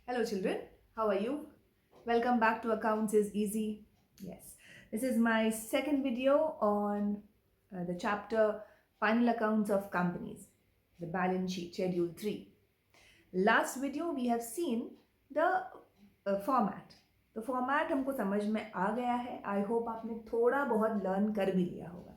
Hello, children. How are you? Welcome back to Accounts is Easy. Yes, this is my second video on the chapter Final Accounts of Companies, the balance sheet, Schedule 3. Last video we have seen the format. तो format हमको समझ में आ गया है. I hope आपने थोड़ा बहुत learn कर भी लिया होगा.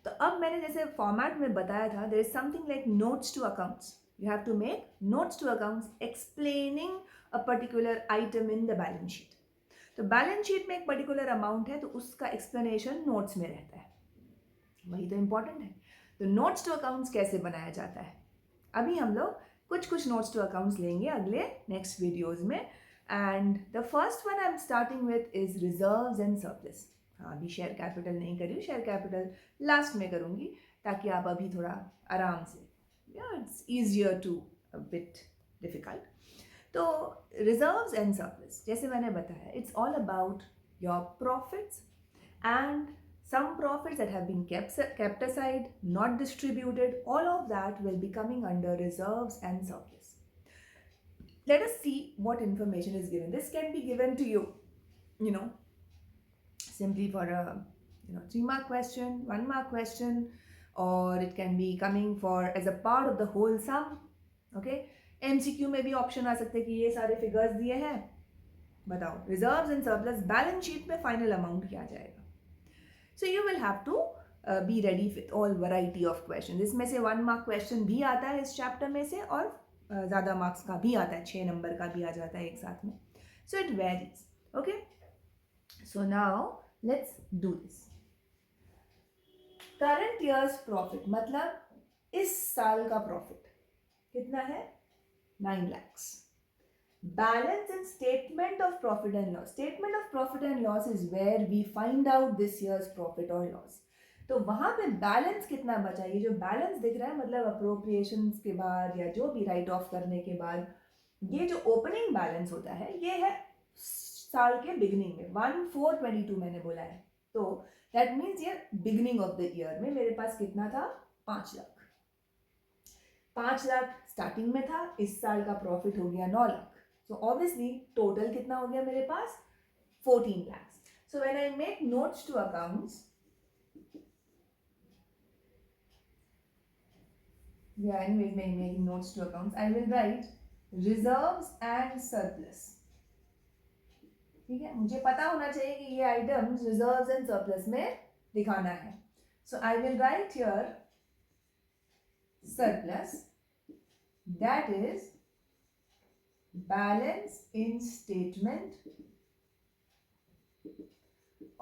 तो अब मैंने जैसे फॉर्मेट में बताया था, there is something like notes to accounts. You have to make notes to accounts explaining a particular item in the balance sheet. तो बैलेंस शीट में एक पर्टिकुलर अमाउंट है तो उसका एक्सप्लेनेशन नोट्स में रहता है. वही तो इंपॉर्टेंट है. तो नोट्स टू अकाउंट्स कैसे बनाया जाता है, अभी हम लोग कुछ नोट्स टू अकाउंट्स लेंगे अगले नेक्स्ट वीडियोज में. And the first one I am starting with is reserves and surplus. हाँ, अभी शेयर कैपिटल नहीं करी हूँ, शेयर कैपिटल लास्ट में करूँगी ताकि आप अभी थोड़ा आराम से, it's easier to a bit difficult. तो reserves and surplus जैसे मैंने बताया, it's all about your profits and some profits that have been kept aside, not distributed. All of that will be coming under reserves and surplus. Let us see what information is given. This can be given to you, simply for a 3-mark question, 1-mark question, or it can be coming for as a part of the whole sum. Okay, MCQ में भी option आ सकते हैं कि ये सारे figures दिए हैं, बताओ reserves and surplus balance sheet में फाइनल अमाउंट क्या जाएगा. So you will have to be ready with all variety of question. इसमें से 1-mark क्वेश्चन भी आता है इस चैप्टर में से, और ज़्यादा मार्क्स का भी आता है, 6 नंबर का भी आ जाता है एक साथ में. So it varies. Okay, so now let's do this. Current year's profit मतलब इस साल का प्रॉफिट कितना है, 9 lakhs. Balance in statement of profit and loss. Statement of profit and loss is where we find out this year's profit और loss. तो वहां पे बैलेंस कितना बचा, ये जो बैलेंस दिख रहा है मतलब अप्रोप्रिएशंस के बाद या जो भी राइट ऑफ करने के बाद, ये जो ओपनिंग बैलेंस होता है ये है साल के बिगिनिंग में. 1/4/22 मैंने बोला है, तो दैट मीन्स ये बिगिनिंग ऑफ द ईयर में मेरे पास कितना था, 5 लाख. 5 लाख स्टार्टिंग में था, इस साल का प्रॉफिट हो गया 9 लाख. सो ऑब्वियसली टोटल कितना हो गया मेरे पास, 14 lakhs. So when I make notes to accounts, anyways making notes to accounts, I will write reserves and surplus. ठीक है, मुझे पता होना चाहिए कि ये आइटम्स रिजर्व्स एंड सरप्लस में दिखाना है. So I will write here surplus, that is balance in statement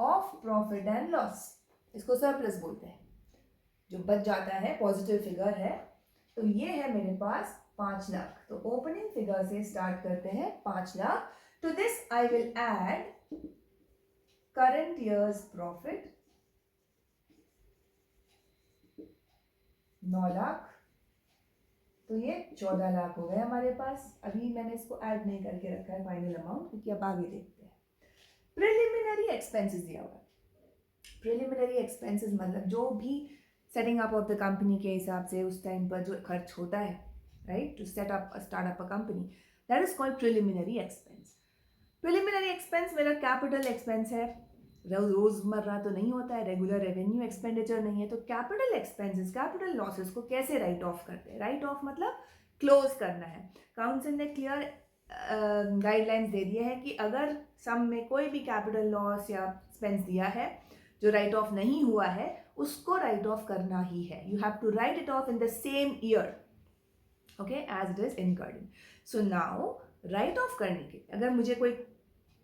of profit and loss. इसको सरप्लस बोलते हैं. जो बच जाता है, पॉजिटिव फिगर है, तो ये है मेरे पास 5 लाख. तो ओपनिंग फिगर से स्टार्ट करते हैं 5 lakh. To this I will add current year's profit 9 lakh. तो ये 14 लाख हो गए हमारे पास. अभी मैंने इसको ऐड नहीं करके रखा है फाइनल अमाउंट, क्योंकि अब आगे देखते हैं. प्रिलिमिनरी एक्सपेंसेस दिया हुआ है. प्रिलिमिनरी एक्सपेंसेस मतलब जो भी setting up of the company के हिसाब से उस टाइम पर जो खर्च होता है, right, to set up start up a company, that is called preliminary expense. Preliminary expense मेरा कैपिटल एक्सपेंस है, रोजमर्रा तो नहीं होता है, रेगुलर रेवेन्यू एक्सपेंडिचर नहीं है. तो कैपिटल एक्सपेंसेस, कैपिटल लॉसेस को कैसे राइट ऑफ करते हैं. राइट ऑफ मतलब क्लोज करना है. काउंसिल ने क्लियर गाइडलाइंस दे दिए हैं कि अगर सम में कोई भी कैपिटल लॉस या एक्सपेंस दिया है जो राइट ऑफ नहीं हुआ है, उसको राइट ऑफ करना ही है. You have to write it off in the same year, okay, as it is incurred. So now write off करने के, अगर मुझे कोई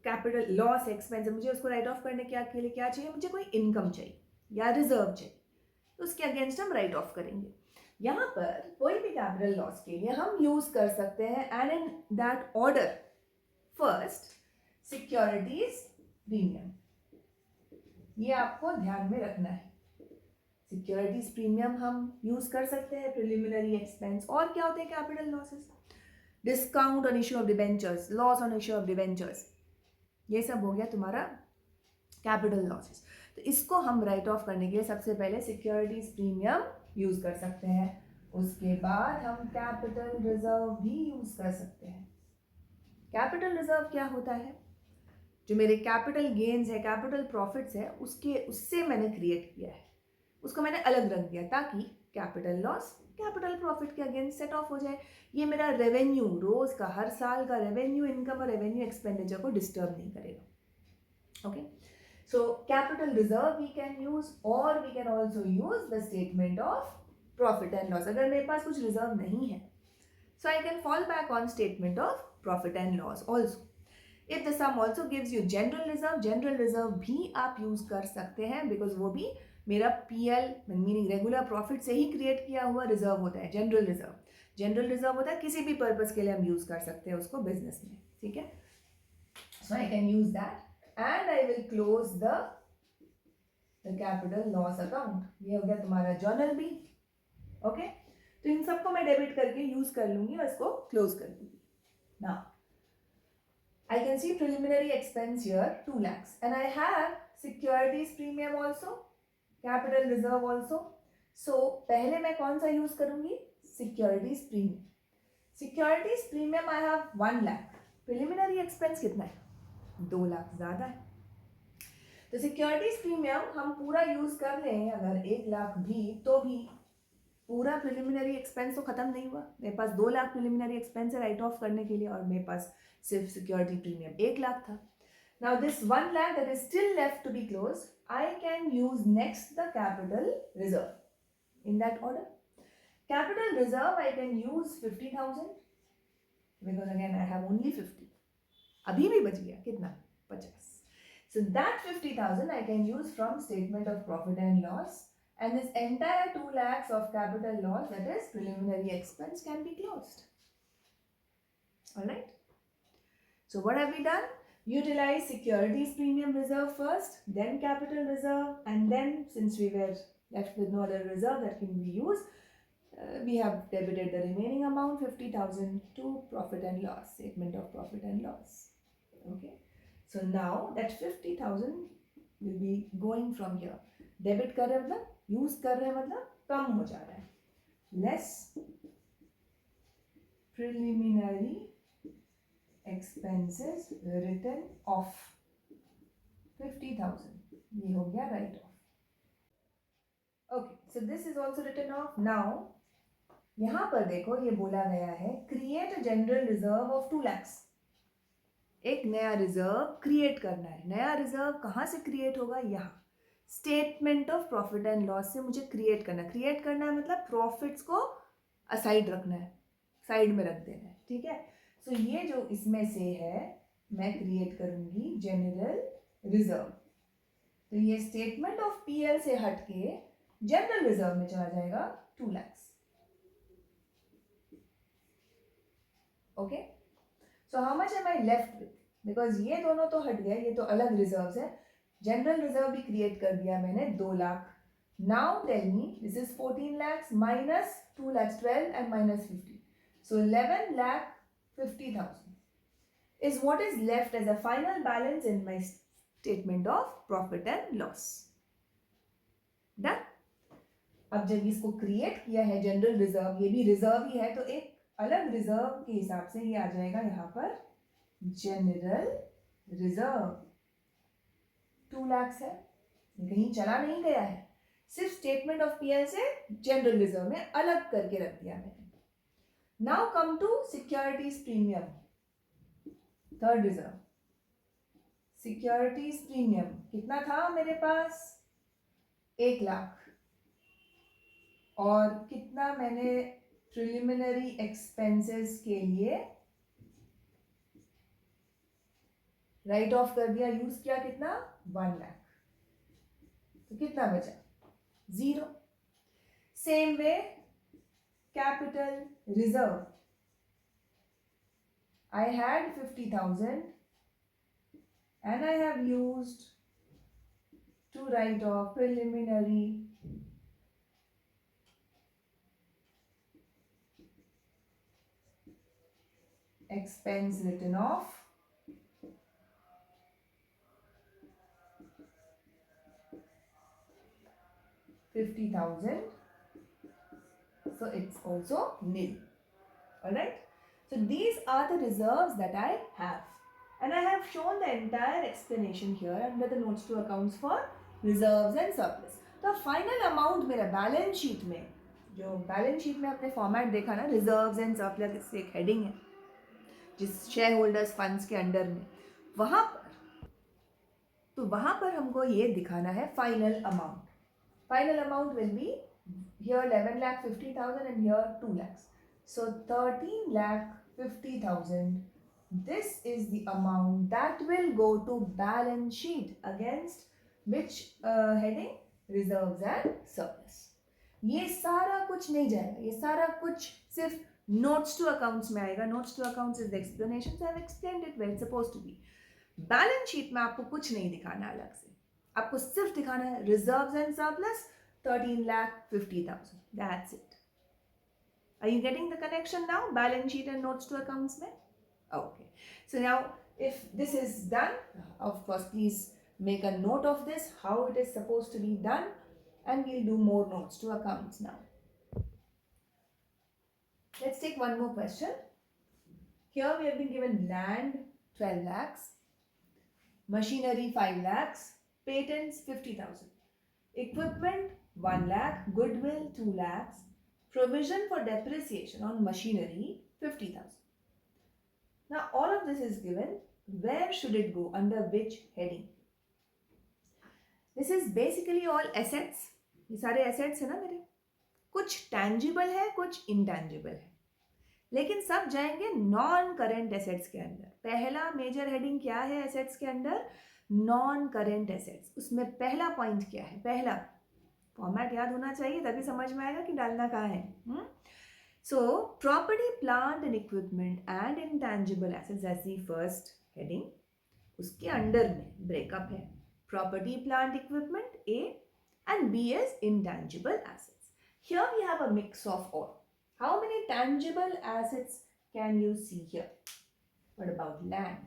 कैपिटल लॉस एक्सपेंस है, मुझे उसको राइट ऑफ करने के लिए क्या चाहिए, मुझे कोई इनकम चाहिए या रिजर्व चाहिए, तो उसके अगेंस्ट हम राइट ऑफ करेंगे. यहाँ पर कोई भी कैपिटल लॉस के लिए हम यूज कर सकते हैं, and in that order, first securities premium. ये आपको ध्यान में रखना है. सिक्योरिटीज प्रीमियम हम यूज कर सकते हैं, प्रिलिमिनरी एक्सपेंस. और क्या होते हैं capital losses, discount on issue of debentures, loss on issue of debentures, ये सब हो गया तुम्हारा कैपिटल लॉसेस. तो इसको हम राइट ऑफ करने के लिए सबसे पहले सिक्योरिटीज प्रीमियम यूज कर सकते हैं. उसके बाद हम कैपिटल रिजर्व भी यूज कर सकते हैं. कैपिटल रिजर्व क्या होता है? जो मेरे कैपिटल गेन्स है, कैपिटल प्रॉफिट्स है, उससे मैंने क्रिएट किया है, उसको मैंने अलग रख दिया ताकि कैपिटल लॉस कैपिटल प्रॉफिट के अगेंस्ट सेट ऑफ हो जाए। ये मेरा रेवेन्यू, रोज का, हर साल का रेवेन्यू इनकम और रेवेन्यू एक्सपेंडिचर को डिस्टर्ब नहीं करेगा। Okay, so capital reserve we can use, और we can also use the statement of profit and loss. अगर मेरे पास कुछ रिजर्व नहीं है, so I can fall back on statement of profit and loss also. If the sum also gives you general reserve भी आप use कर सकते हैं, बिकॉज वो भी मेरा PL मीनिंग रेगुलर प्रॉफिट से ही क्रिएट किया हुआ रिजर्व होता है। जनरल रिजर्व होता है, किसी भी पर्पज के लिए हम यूज कर सकते हैं उसको बिजनेस में, ठीक है। So I can use that and I will close the capital loss account. ये हो गया तुम्हारा जर्नल भी। ओके, तो इन सबको मैं डेबिट करके यूज कर लूंगी और इसको क्लोज कर दूंगी। Now I can see preliminary expense here 2 lakhs and I have securities premium also, capital reserve also. So पहले मैं कौन सा यूज करूंगी? Securities premium. Securities premium I have 1 lakh. Preliminary expense कितना है? 2 लाख ज्यादा है। तो सिक्योरिटीज प्रीमियम हम पूरा यूज कर लें अगर 1 लाख भी, तो भी पूरा प्रिलिमिनरी एक्सपेंस तो खत्म नहीं हुआ। मेरे पास 2 लाख प्रिलिमिनरी एक्सपेंस है राइट ऑफ करने के लिए, और मेरे पास सिर्फ सिक्योरिटी प्रीमियम 1 लाख था। Now this 1 lakh that is still left to be closed, I can use next the capital reserve in that order. Capital reserve I can use 50,000 because again I have only 50. अभी भी बच गया कितना? 50. So that 50,000 I can use from statement of profit and loss, and this entire 2 lakhs of capital loss, that is preliminary expense, can be closed. Alright. So what have we done? Utilize securities premium reserve first, then capital reserve, and then since we were left with no other reserve that can be used, we have debited the remaining amount 50,000 to profit and loss, statement of profit and loss. Okay. So now that 50,000 will be going from here. Debit कर रहे हैं मतलब, use कर रहे हैं मतलब कम हो जा रहा है। Less preliminary expenses written off 50,000, ये हो गया write off. Okay, so this is also written off. Now यहां पर देखो ये बोला गया है create general reserve of 2 lakhs। एक नया रिजर्व क्रिएट करना है। नया रिजर्व कहां से क्रिएट होगा? यहाँ statement of profit and loss से मुझे क्रिएट करना है मतलब प्रॉफिट्स को असाइड रखना है, साइड में रख देना है, ठीक है। सो ये जो इसमें से है मैं क्रिएट करूंगी जनरल रिजर्व। तो ये स्टेटमेंट ऑफ PL से हटके जनरल रिजर्व में चला जाएगा 2 lakhs। Okay, so how much am I left with? Because ये दोनों तो हट गए, ये तो अलग रिजर्व्स है। जनरल रिजर्व भी क्रिएट कर दिया मैंने 2 lakh. Now tell me, this is 14 lakhs minus 2 lakhs 12 and minus 50, so 11 lakh 50,000 is what is left as a final balance in my statement of profit and loss. Done? अब जब इसको create किया है general reserve, ये भी reserve ही है, तो एक अलग रिजर्व के हिसाब से ये आ जाएगा यहाँ पर जनरल रिजर्व 2 lakhs है, ये कहीं चला नहीं गया है, सिर्फ स्टेटमेंट ऑफ PL से जनरल रिजर्व में अलग करके रख दिया मैंने। Now come to securities premium, third reserve. Securities premium कितना था मेरे पास? 1 लाख। और कितना मैंने प्रिलिमिनरी एक्सपेंसेस के लिए राइट ऑफ कर दिया, यूज किया कितना? 1 लाख। तो कितना बचा? 0। Same way capital reserve, I had 50,000 and I have used to write off preliminary expense written off 50,000, so it's also nil. All right, So these are the reserves that I have. And I have shown the entire explanation here under the notes to accounts for reserves and surplus. तो final amount मेरा balance sheet में, जो balance sheet में आपने format देखा ना, reserves and surplus एक heading है जिस शेयर होल्डर्स फंड्स के अंडर में, वहाँ पर, तो वहाँ पर हमको ये दिखाना है final amount. Final amount will be here 11,50,000 and here 2 lakhs. So 13,50,000. This is the amount that will go to balance sheet against which heading? Reserves and surplus. ये सारा कुछ नहीं जाएगा, ये सारा कुछ सिर्फ notes to accounts में आएगा. Notes to accounts is the explanation. So I've explained it where it's supposed to be. Balance sheet में आपको कुछ नहीं दिखाना अलग से, आपको सिर्फ दिखाना है reserves and surplus 13,50,000. That's it. Are you getting the connection now? Balance sheet and notes to accounts mein? Okay. So now, if this is done, of course, please make a note of this, how it is supposed to be done, and we'll do more notes to accounts now. Let's take one more question. Here we have been given land 12 lakhs, machinery 5 lakhs, patents 50,000, equipment 1 lakh, goodwill 2 lakhs, provision for depreciation on machinery 50,000. Now all of this is given. Where should it go? Under which heading? This is basically all assets. ये सारे assets है ना मेरे. कुछ tangible है, कुछ intangible है, लेकिन सब जाएंगे नॉन करेंट एसेट्स के अंदर. पहला मेजर हेडिंग क्या है एसेट्स के अंदर? Non current assets. उसमें पहला पॉइंट क्या है? पहला फॉर्मेट याद होना चाहिए, तभी समझ में आएगा कि डालना कहाँ है. So property plant and equipment and intangible assets as the first heading. उसके अंडर में ब्रेकअप है. Property plant equipment A and B is intangible assets. Here we have a mix of all. How many tangible assets can you see here? What about land?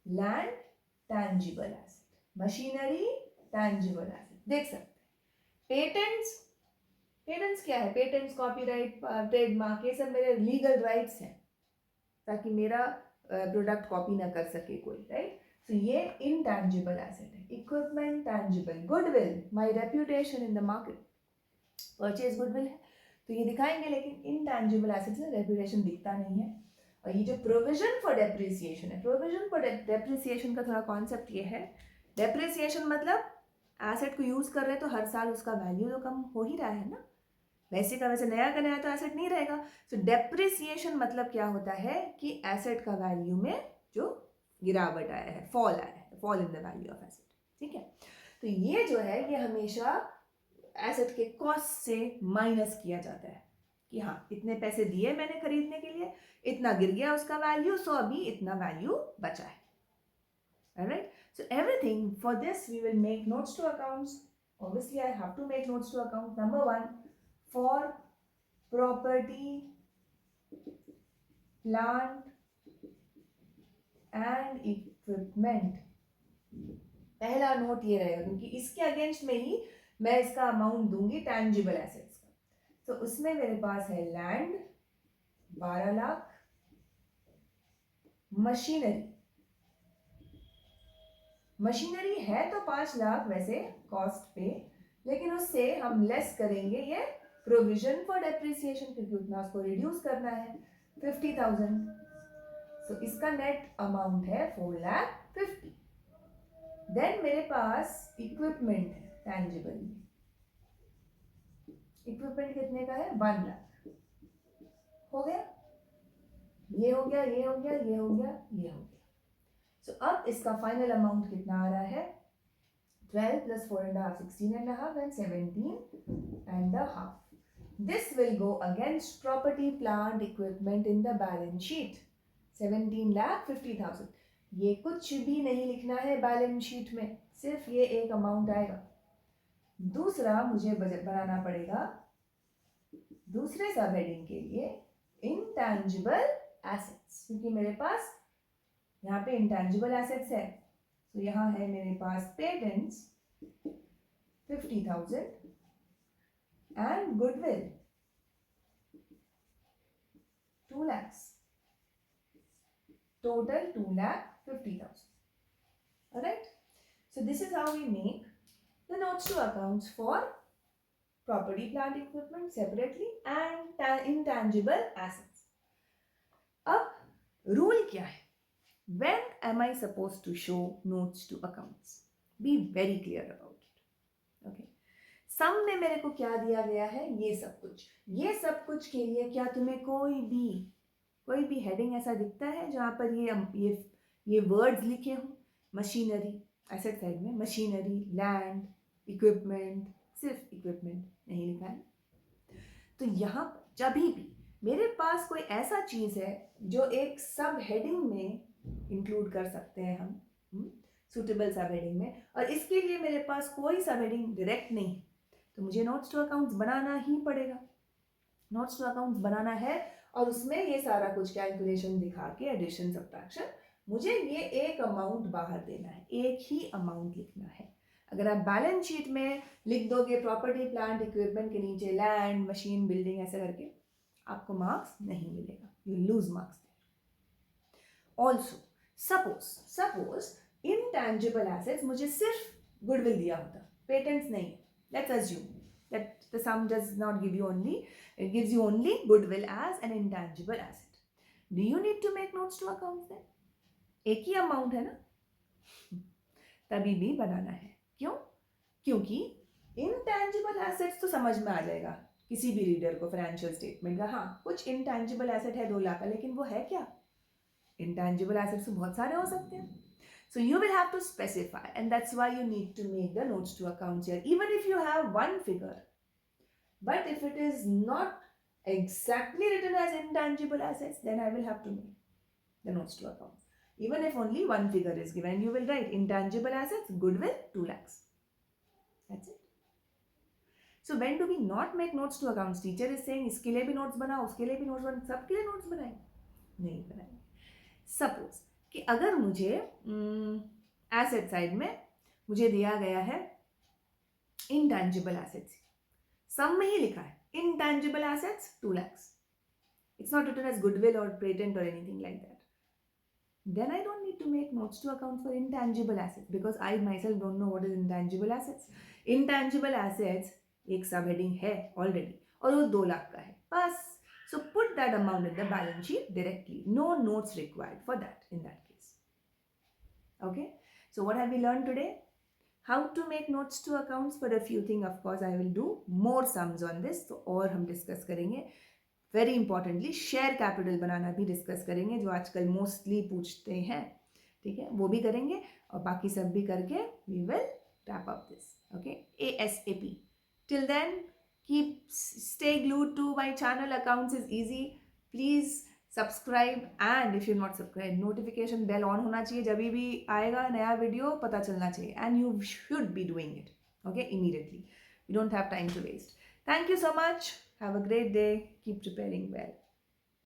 Land tangible asset, machinery tangible asset. देख सकते. Patents, patents क्या है? Patents, copyright, trademark, ये सब मेरे legal rights हैं ताकि मेरा प्रोडक्ट कॉपी ना कर सके कोई, राइट? सो ये इनटैंजिबल एसेट है. Equipment tangible. Goodwill, my reputation in the market. Purchase goodwill है तो ये दिखाएंगे, लेकिन इनटैंजिबल एसेट्स में रेप्यूटेशन दिखता नहीं है. और ये जो प्रोविजन फॉर डेप्रिसिएशन है, प्रोविजन फॉर डेप्रिसिएशन का थोड़ा कॉन्सेप्ट ये है. डेप्रिसिएशन मतलब एसेट को यूज़ कर रहे तो हर साल उसका वैल्यू तो कम हो ही रहा है ना. वैसे का वैसे, नया का नया तो एसेट नहीं रहेगा. सो डेप्रिसिएशन मतलब क्या होता है कि एसेट का वैल्यू में जो गिरावट आया है, फॉल आया है, fall in the value of asset. ठीक है. तो ये जो है ये हमेशा एसेट के कॉस्ट से माइनस किया जाता है कि हाँ इतने पैसे दिए मैंने खरीदने के लिए, इतना गिर गया उसका वैल्यू, सो अभी इतना वैल्यू बचा है. Alright, so everything for this we will make notes to accounts. Obviously I have to make notes to account. Number 1, for property, plant and equipment. पहला नोट ये रहेगा क्योंकि इसके अगेंस्ट में ही मैं इसका अमाउंट दूंगी टैंजिबल एसेट्स का. तो उसमें मेरे पास है लैंड 12 लाख, मशीनरी, मशीनरी है तो 5 लाख वैसे कॉस्ट पे, लेकिन उससे हम लेस करेंगे ये प्रोविजन फॉर डेप्रिसिएशन क्योंकि उतना उसको रिड्यूस करना है 50,000. सो इसका नेट अमाउंट है 4,50,000. देन मेरे पास इक्विपमेंट है टैंजिबल में. इक्विपमेंट कितने का है? 1 लाख. हो गया, ये हो गया, ये हो गया, ये हो गया, ये हो गया. So अब इसका फाइनल अमाउंट कितना आ रहा है? 12 plus 4.5, 16.5 and 17.5. This will go against property, plant, equipment in the balance sheet. 17,50,000. ये कुछ भी नहीं लिखना है बैलेंस शीट में, सिर्फ ये एक अमाउंट आएगा. दूसरा मुझे बजट बनाना पड़ेगा दूसरे सब हेडिंग के लिए इंटैंजिबल एसेट्स, क्योंकि मेरे पास यहाँ पे इंटैंजिबल एसेट्स है. तो यहाँ है मेरे पास patents 50,000 and goodwill 2 lakhs. total 2,50,000. All right. So this is how we make the notes to accounts for property, plant, equipment separately and intangible assets. अब रूल क्या है? When am I supposed to show notes to accounts? Be very clear about it. Okay. सम में मेरे को क्या दिया गया है? ये सब कुछ. ये सब कुछ के लिए क्या तुम्हें कोई भी हेडिंग ऐसा दिखता है जहां पर ये वर्ड्स लिखे हों? मशीनरी, एसेट साइड में मशीनरी, लैंड, इक्विपमेंट, सिर्फ इक्विपमेंट नहीं लिखा है. तो यहाँ जब भी मेरे पास कोई ऐसा चीज है जो एक सब हेडिंग में इंक्लूड कर सकते हैं हम, सुटेबल सब हेडिंग में, और इसके लिए मेरे पास कोई सब हेडिंग डायरेक्ट नहीं है, तो मुझे नोट्स टू अकाउंट्स बनाना ही पड़ेगा. नोट्स टू अकाउंट्स बनाना है और उसमें ये सारा कुछ कैलकुलेशन दिखा के एडिशन सब्ट्रैक्शन, मुझे ये एक अमाउंट बाहर देना है, एक ही अमाउंट लिखना है. अगर आप बैलेंस शीट में लिख दोगे प्रॉपर्टी, प्लांट, इक्विपमेंट के नीचे लैंड, मशीन, बिल्डिंग ऐसे करके, आपको मार्क्स नहीं मिलेगा, you lose marks. Also suppose intangible assets मुझे सिर्फ गुडविल दिया होता, पेटेंट्स नहीं. Let's assume that the sum does not give you only, it gives you only goodwill as an intangible asset. Do you need to make notes to accounts then? एक ही amount है ना, तभी भी बनाना है. क्यों? क्योंकि intangible assets तो समझ में आ जाएगा किसी भी रीडर को फाइनेंशियल स्टेटमेंट का. हाँ, कुछ intangible asset है 2 लाख का, लेकिन वो है क्या? Intangible assets तो बहुत सारे हो सकते हैं. So you will have to specify, and that's why you need to make the notes to accounts here. Even if you have one figure, but if it is not exactly written as intangible assets, then I will have to make the notes to accounts. Even if only one figure is given, you will write intangible assets, goodwill, 2 lakhs. That's it. So when do we not make notes to accounts? Teacher is saying, इसके लिए भी notes बनाओ, उसके लिए भी notes बनाओ, सबके लिए notes बनाएं? नहीं बनाएंगे. Suppose कि अगर मुझे एसेट साइड में मुझे दिया गया है इंटैंजिबल एसेट्स, सम में ही लिखा है intangible assets 2 lakhs, it's not written as goodwill और पेटेंट और anything like that, then I don't need to make notes to account for intangible assets because I myself don't know what is intangible assets. Intangible assets एक सब heading है already और वो 2 लाख का है बस. So put that amount in the balance sheet directly. No notes required for that in that case. Okay. So what have we learned today? How to make notes to accounts for a few things. Of course, I will do more sums on this. तो और हम discuss करेंगे. Very importantly, share capital बनाना भी discuss करेंगे जो आजकल mostly पूछते हैं. ठीक है, वो भी करेंगे और बाकी सब भी करके we will wrap up this. Okay. ASAP. Till then, stay glued to my channel. Accounts is easy. Please subscribe, and if you're not subscribed, notification bell on होना चाहिए, जब भी आएगा नया वीडियो पता चलना चाहिए, and you should be doing it, okay, immediately. You don't have time to waste. Thank you so much. Have a great day. Keep preparing well.